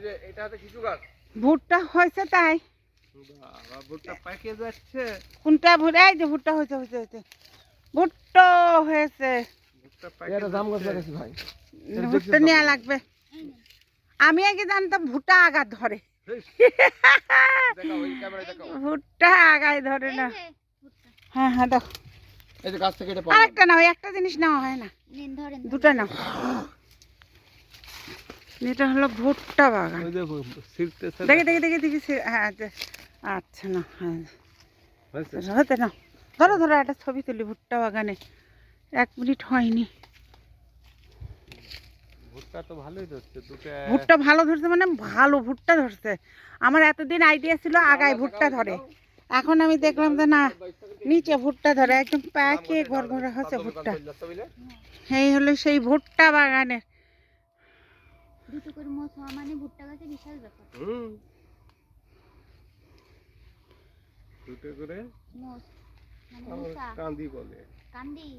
যে এটাতে কিছু গাছ ভুট্টা হয়েছে তাই। বাবা ভুট্টা পাকে যাচ্ছে। কোনটা ভুট্টা? এই যে ভুট্টা হয়েছে হয়েছে হয়েছে ভুট্টা হয়েছে। ভুট্টা পাকে এটা জাম গাছ লাগাইছি ভাই। ভুট্টা নেওয়া লাগবে। আমি আগে জানতাম ভুট্টা আগায় ধরে। দেখাও এই ক্যামেরায় দেখাও। ভুট্টা আগায় ধরে না। হ্যাঁ হ্যাঁ দেখো এই যে গাছ থেকে এটা পাওয়া। আরেকটা নাও, একটা জিনিস নেওয়া হয় না, দুটো নাও। এটা হলো ভুট্টা বাগান। ওই যে সিরতেছে। দেখি দেখি দেখি দেখি হ্যাঁ আচ্ছা না হ্যাঁ হয়েছে? হতে না, ধরো ধরো একটা ছবি তুলি ভুট্টা বাগানে। 1 মিনিট হয়নি। ভুট্টা তো ভালোই ধরছে দুটো। ভুট্টা ভালো ধরছে মানে ভালো ভুট্টা ধরছে। আমার এতদিন আইডিয়া ছিল আগায় ভুট্টা ধরে, এখন আমি দেখলাম যে না, নিচে ভুট্টা ধরে একদম প্যাকে ঘর ভরা হচ্ছে ভুট্টা। এই হলো সেই ভুট্টা বাগানের। দুটো করে মোষ হওয়া মানে ভুট্টা গাছে বিশাল ব্যাপার। দুটো করে মোষ মানে কান্দি বলে। কান্দি।